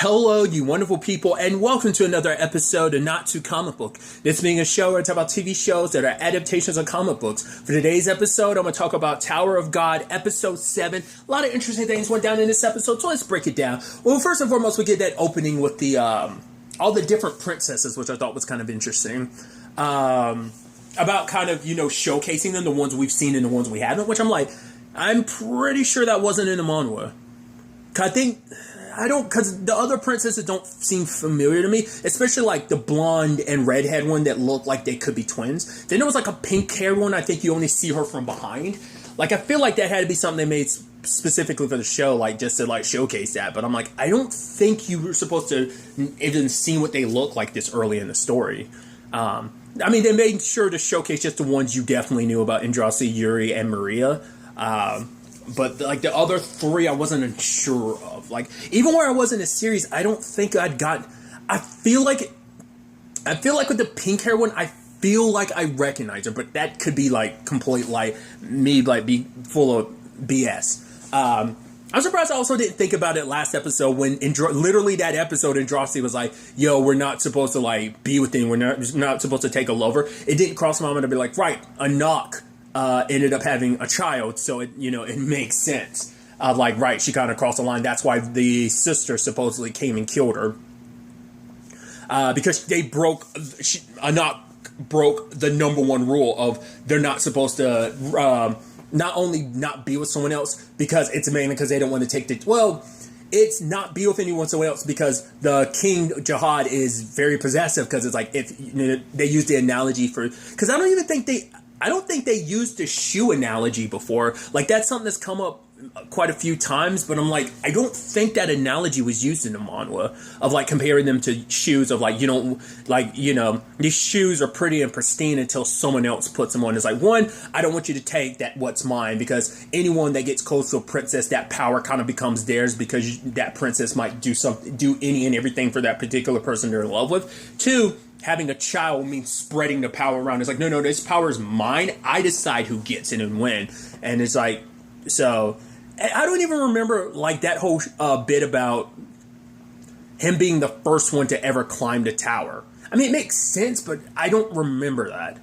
Hello, you wonderful people, and welcome to another episode of Not Too Comic Book. This being a show where I talk about TV shows that are adaptations of comic books. For today's episode, I'm going to talk about Tower of God, Episode 7. A lot of interesting things went down in this episode, so let's break it down. Well, first and foremost, we get that opening with the all the different princesses, which I thought was kind of interesting. About kind of, showcasing them, the ones we've seen and the ones we haven't, which I'm pretty sure that wasn't in the manhwa. Because the other princesses don't seem familiar to me, especially like the blonde and redhead one that looked like they could be twins. Then there was like a pink hair one. I think you only see her from behind. Like, I feel like that had to be something they made specifically for the show, like just to like showcase that. But I'm like, I don't think you were supposed to even see what they look like this early in the story. They made sure to showcase just the ones you definitely knew about: Andraste, Yuri, and Maria. But like the other three, I wasn't unsure of. Like, even where I was in the series, I don't think I'd got. I feel like with the pink hair one, I feel like I recognize her, but that could be like complete be full of BS. I'm surprised I also didn't think about it last episode when literally that episode Andraste was like, "Yo, we're not supposed to like be with him. We're not supposed to take a lover." It didn't cross my mind to be like, right, a knock. Ended up having a child, so it makes sense. Right, she kind of crossed the line. That's why the sister supposedly came and killed her. Because Anak broke the number one rule of they're not supposed to not only not be with someone else, because it's mainly because they don't want to take it's not be with anyone else because the King Jihad is very possessive, because it's like, if they use the analogy because I don't think they used the shoe analogy before. Like, that's something that's come up quite a few times, but I'm like, I don't think that analogy was used in the manhwa of like comparing them to shoes of these shoes are pretty and pristine until someone else puts them on. It's like, one, I don't want you to take what's mine, because anyone that gets close to a princess, that power kind of becomes theirs, because that princess might do any and everything for that particular person they're in love with. Two, having a child means spreading the power around. It's like, no, this power is mine. I decide who gets it and when. And it's like, so I don't even remember like that whole bit about him being the first one to ever climb the tower. I mean, it makes sense, but I don't remember that.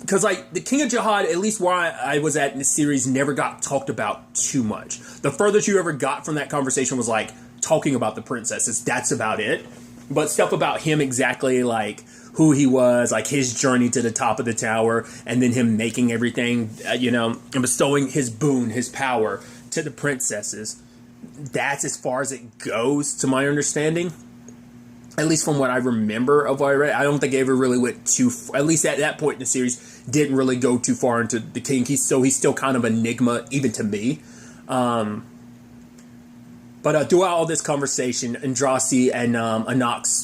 Because like the King of Jihad, at least where I was at in the series, never got talked about too much. The furthest you ever got from that conversation was like talking about the princesses. That's about it. But stuff about him exactly, like who he was, like his journey to the top of the tower, and then him making everything, and bestowing his boon, his power to the princesses. That's as far as it goes, to my understanding. At least from what I remember of what I read. I don't think it ever really went at least at that point in the series, didn't really go too far into the king. He's still kind of an enigma, even to me. But throughout all this conversation, Andraste and Anak's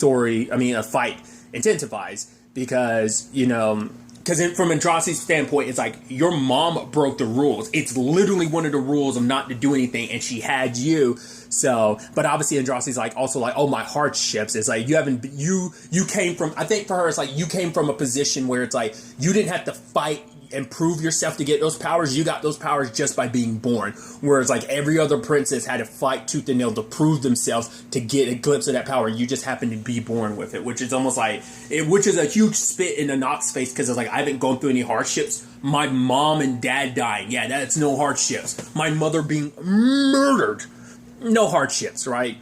fight intensifies, because, from Andraste's standpoint, it's like, your mom broke the rules. It's literally one of the rules of not to do anything, and she had you. So, but obviously Andraste's also like, oh, my hardships. It's like, you came from, I think for her, it's like, you came from a position where it's like, you didn't have to fight and prove yourself to get those powers. You got those powers just by being born. Whereas like every other princess had to fight tooth and nail to prove themselves to get a glimpse of that power. You just happened to be born with it, which is almost like which is a huge spit in Anak's face, because it's like, I haven't gone through any hardships. My mom and dad dying, yeah, that's no hardships. My mother being murdered, no hardships, right?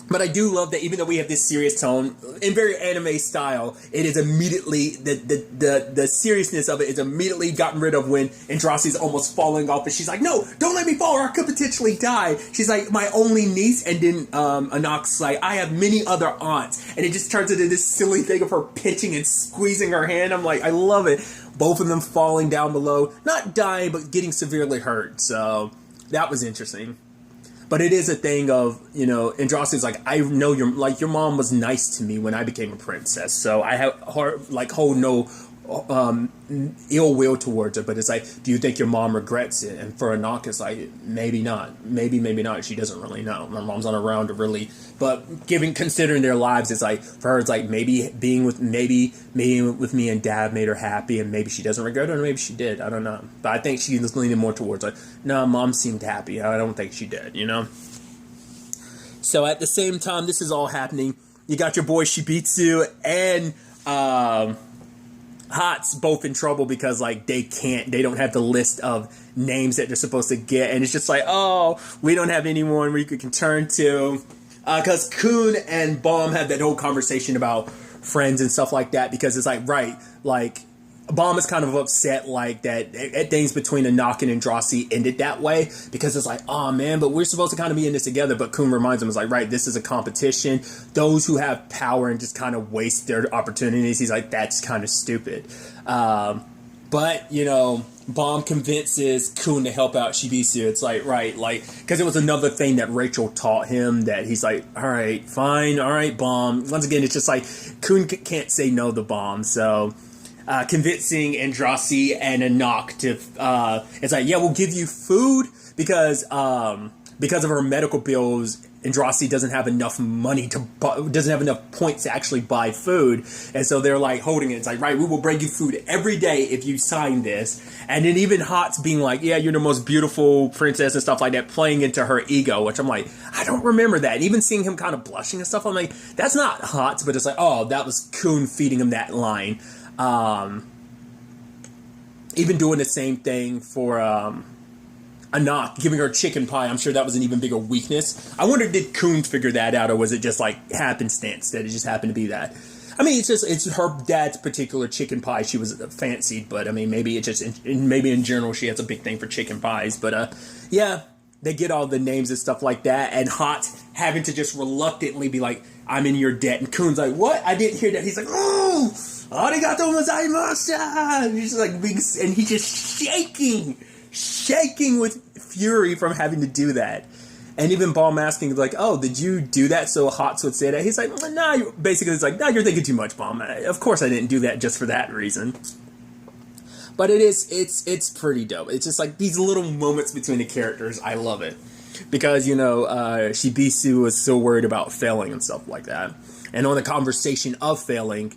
But I do love that even though we have this serious tone, in very anime style, it is immediately, the seriousness of it is immediately gotten rid of when Andraste's almost falling off, and she's like, no, don't let me fall or I could potentially die. She's like, my only niece, and then Anak's like, I have many other aunts. And it just turns into this silly thing of her pinching and squeezing her hand. I'm like, I love it. Both of them falling down below, not dying, but getting severely hurt. So that was interesting. But it is a thing of, Andraste's like, I know your mom was nice to me when I became a princess, so I hold no ill will towards her. But it's like, do you think your mom regrets it? And for Anak, it's like, maybe not. Maybe not. She doesn't really know. My mom's not around to really. But considering their lives, it's like, for her, it's like, maybe being with me and dad made her happy, and maybe she doesn't regret it, or maybe she did. I don't know. But I think she was leaning more towards like, no, mom seemed happy. I don't think she did, So at the same time this is all happening, you got your boy Shibitsu and Hot's both in trouble because like they don't have the list of names that they're supposed to get, and it's just like, oh, we don't have anyone we can turn to, because Kun and Bomb had that whole conversation about friends and stuff like that, because it's like, right, like Bomb is kind of upset like that things between Anak and Andrasi ended that way, because it's like, oh man, but we're supposed to kind of be in this together. But Kun reminds him, it's like, right, this is a competition. Those who have power and just kind of waste their opportunities, he's like, that's kind of stupid. But you know, Bomb convinces Kun to help out Shibitsu. It's like, right, like, because it was another thing that Rachel taught him, that he's like, all right, fine, all right, Bomb. Once again, it's just like Kun can't say no to Bomb, so convincing Andrasi and Anak to, it's like, yeah, we'll give you food because of her medical bills. Andrasi doesn't have enough money doesn't have enough points to actually buy food. And so they're like holding it. It's like, right, we will bring you food every day if you sign this. And then even Hot's being like, yeah, you're the most beautiful princess and stuff like that, playing into her ego, which I'm like, I don't remember that. And even seeing him kind of blushing and stuff, I'm like, that's not Hot's, but it's like, oh, that was Kun feeding him that line. Even doing the same thing for Anak, giving her chicken pie. I'm sure that was an even bigger weakness. I wonder, did Kun figure that out, or was it just like happenstance that it just happened to be that? I mean, it's her dad's particular chicken pie she was fancied, but I mean, maybe maybe in general she has a big thing for chicken pies. But yeah, they get all the names and stuff like that, and Hot having to just reluctantly be like, I'm in your debt, and Kun's like, what? I didn't hear that. He's like, oh, arigato gozaimasu. He's like, and he's just shaking with fury from having to do that. And even Bomb asking, like, oh, did you do that so Hots would say that? He's like, nah, basically it's like, nah, you're thinking too much, Bomb. Of course I didn't do that just for that reason. But it's pretty dope. It's just like these little moments between the characters. I love it. Because, you know, Shibitsu was so worried about failing and stuff like that. And on the conversation of failing,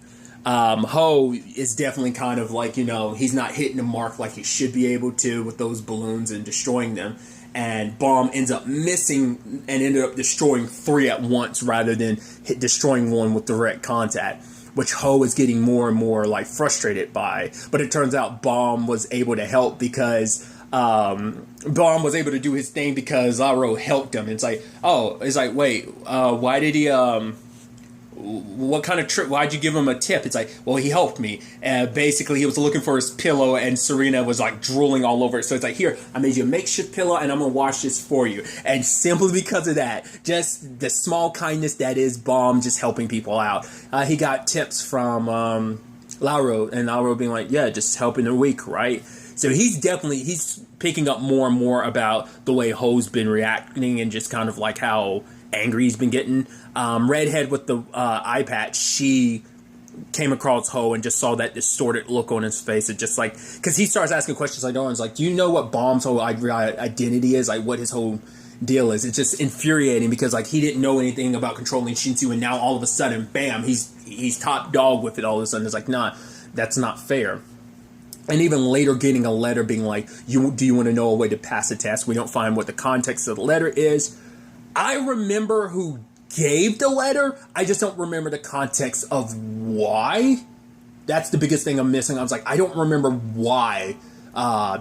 Ho is definitely kind of like, you know, he's not hitting the mark like he should be able to with those balloons and destroying them. And Bomb ends up missing and ended up destroying 3 at once rather than destroying one with direct contact, which Ho is getting more and more like frustrated by. But it turns out Bomb was able to help because Bomb was able to do his thing because Laro helped him. It's like, oh, it's like, wait, why did he what kind of trip? Why'd you give him a tip? It's like, well, he helped me. Basically, he was looking for his pillow, and Serena was like drooling all over it. So it's like, here, I made you a makeshift pillow, and I'm gonna wash this for you. And simply because of that, just the small kindness that is Bomb, just helping people out. He got tips from Lauro, and Lauro being like, yeah, just helping the weak, right? So he's picking up more and more about the way Ho's been reacting, and just kind of like how angry he's been getting. Redhead with the eye patch, she came across Ho and just saw that distorted look on his face. It just like, because he starts asking questions like, Owen's like, do you know what Bomb's whole identity is? Like, what his whole deal is? It's just infuriating because like he didn't know anything about controlling Shinsu, and now all of a sudden, bam, he's top dog with it. All of a sudden, it's like, nah, that's not fair. And even later getting a letter being like, do you want to know a way to pass a test? We don't find what the context of the letter is. I remember who gave the letter. I just don't remember the context of why. That's the biggest thing I'm missing. I was like, I don't remember why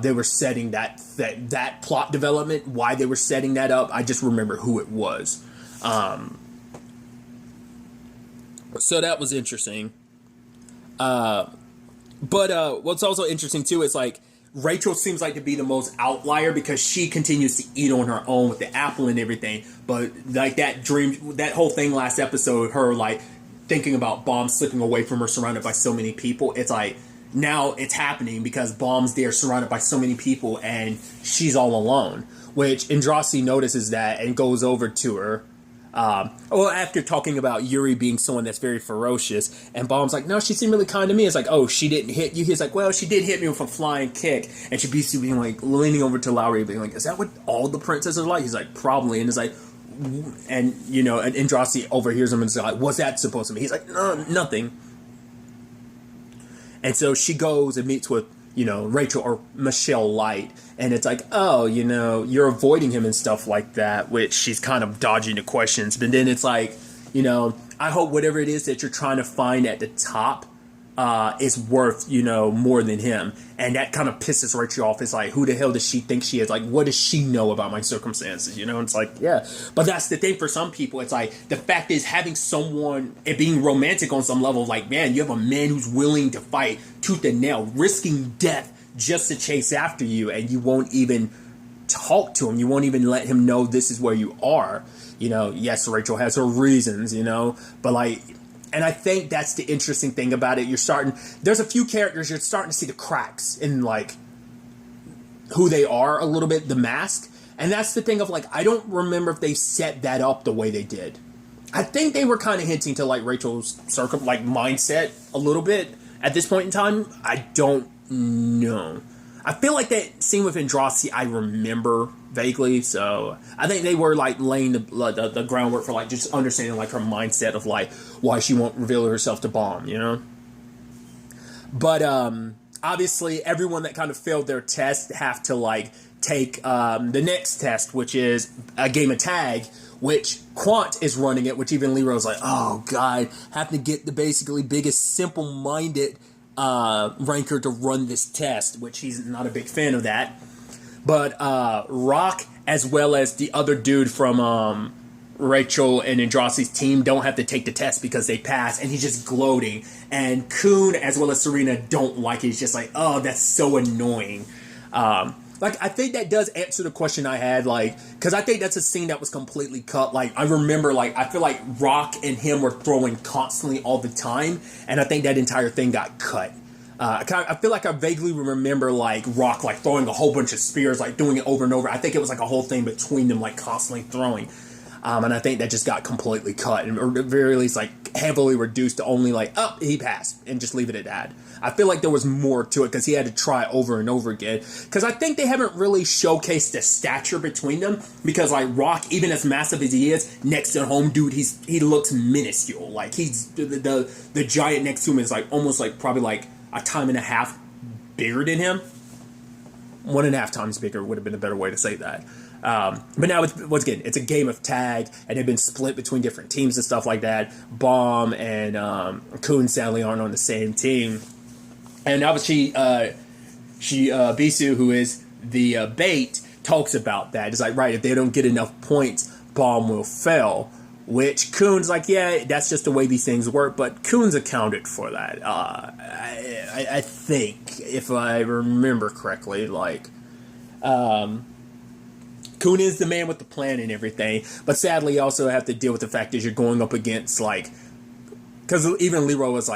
they were setting that plot development, why they were setting that up. I just remember who it was. So that was interesting. But what's also interesting too is like Rachel seems like to be the most outlier because she continues to eat on her own with the apple and everything. But like that whole thing last episode, her like thinking about Bomb slipping away from her surrounded by so many people. It's like now it's happening because Bomb's there surrounded by so many people and she's all alone. Which Andrasi notices that and goes over to her. After talking about Yuri being someone that's very ferocious, and Bomb's like, no, she seemed really kind to me. It's like, oh, she didn't hit you? He's like, well, she did hit me with a flying kick. And Shibisu being like, leaning over to Lowry being like, is that what all the princesses are like? He's like, probably. And it's like, and you know, and Andrasi overhears him and is like, what's that supposed to mean? He's like, no, nothing. And so she goes and meets with, Rachel or Michelle Light. And it's like, oh, you're avoiding him and stuff like that, which she's kind of dodging the questions. But then it's like, I hope whatever it is that you're trying to find at the top is worth, more than him. And that kind of pisses Rachel off. It's like, who the hell does she think she is? Like, what does she know about my circumstances? It's like, yeah. But that's the thing for some people. It's like, the fact is having someone and being romantic on some level, like, man, you have a man who's willing to fight tooth and nail, risking death just to chase after you, and you won't even talk to him. You won't even let him know this is where you are. Yes, Rachel has her reasons, but like, and I think that's the interesting thing about it. There's a few characters you're starting to see the cracks in like who they are a little bit, the mask. And that's the thing of like, I don't remember if they set that up the way they did. I think they were kind of hinting to like Rachel's mindset a little bit at this point in time. I don't know. I feel like that scene with Andraste I remember vaguely, so I think they were like laying the groundwork for like just understanding like her mindset of like why she won't reveal herself to Bomb, But obviously everyone that kind of failed their test have to like take the next test, which is a game of tag, which Quant is running it, which even Leroy's like, oh god, have to get the basically biggest simple-minded ranker to run this test, which he's not a big fan of that. But Rock, as well as the other dude from Rachel and Andraste's team, don't have to take the test because they pass, and he's just gloating. And Kun, as well as Serena, don't like it. He's just like, oh, that's so annoying. I think that does answer the question I had, because I think that's a scene that was completely cut. Like, I remember, I feel like Rock and him were throwing constantly all the time, and I think that entire thing got cut. I feel like I vaguely remember, Rock, throwing a whole bunch of spears, doing it over and over. I think it was, a whole thing between them, constantly throwing. And I think that just got completely cut, or at the very least, heavily reduced to only, he passed, and just leave it at that. I feel like there was more to it, because he had to try over and over again. Because I think they haven't really showcased the stature between them, because, Rock, even as massive as he is, next to home dude, he looks minuscule. He's, the giant next to him is, almost, probably, a time and a half bigger than him. 1.5 times bigger would have been a better way to say that. But now, once again, it's a game of tag, and they've been split between different teams and stuff like that. Bomb and Kun sadly aren't on the same team. And obviously, Bisu, who is the bait, talks about that. It's right, if they don't get enough points, Bomb will fail. Which Kun's yeah, that's just the way these things work. But Kun's accounted for that. I think, if I remember correctly, Kun is the man with the plan and everything, but sadly you also have to deal with the fact that you're going up against, because even Leroy was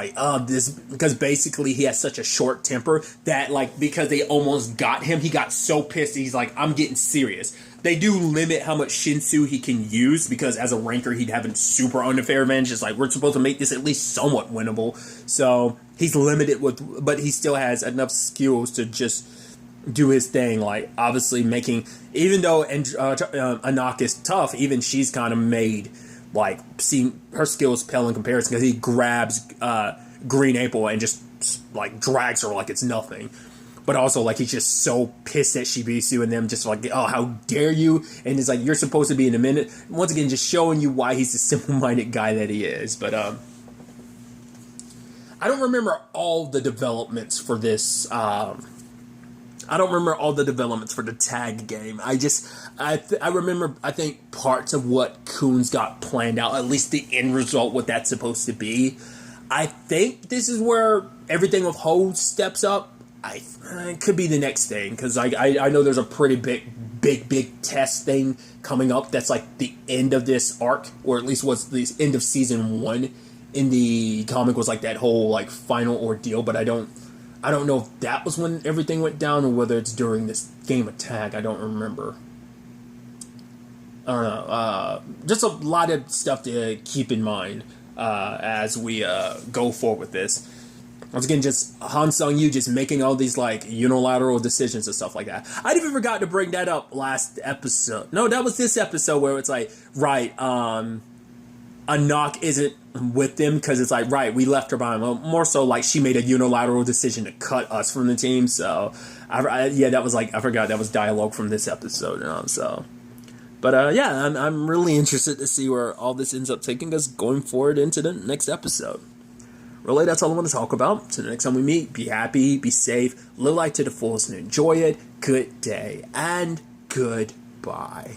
because basically he has such a short temper that, because they almost got him, he got so pissed, he's I'm getting serious. They do limit how much Shinsu he can use, because as a ranker he'd have a super unfair advantage. It's we're supposed to make this at least somewhat winnable, so he's limited but he still has enough skills to just do his thing, obviously making, even though Anak is tough, even she's kind of made, seeing her skills pale in comparison, because he grabs Green April and just, drags her like it's nothing. But also, he's just so pissed at Shibisu and them, just oh, how dare you? And it's you're supposed to be in a minute. Once again, just showing you why he's the simple-minded guy that he is. But, I don't remember all the developments for this, I don't remember all the developments for the tag game. I remember, I think, parts of what Kun's got planned out, at least the end result, what that's supposed to be. I think this is where everything with Ho steps up. It could be the next thing, because I know there's a pretty big test thing coming up that's the end of this arc, or at least was the end of season 1 in the comic, was that whole final ordeal, but I don't know if that was when everything went down, or whether it's during this game of tag. I don't remember. I don't know. Just a lot of stuff to keep in mind as we go forward with this. Once again, just Han Sung-yu just making all these unilateral decisions and stuff like that. I'd even forgot to bring that up last episode. No, that was this episode where it's right, Anak isn't with them, because it's like, right, we left her behind. Well, more so like she made a unilateral decision to cut us from the team. So that was like, I forgot that was dialogue from this episode. But yeah, I'm really interested to see where all this ends up taking us going forward into the next episode. Really, that's all I want to talk about. So the next time we meet, be happy, be safe, live life to the fullest, and enjoy it. Good day and goodbye.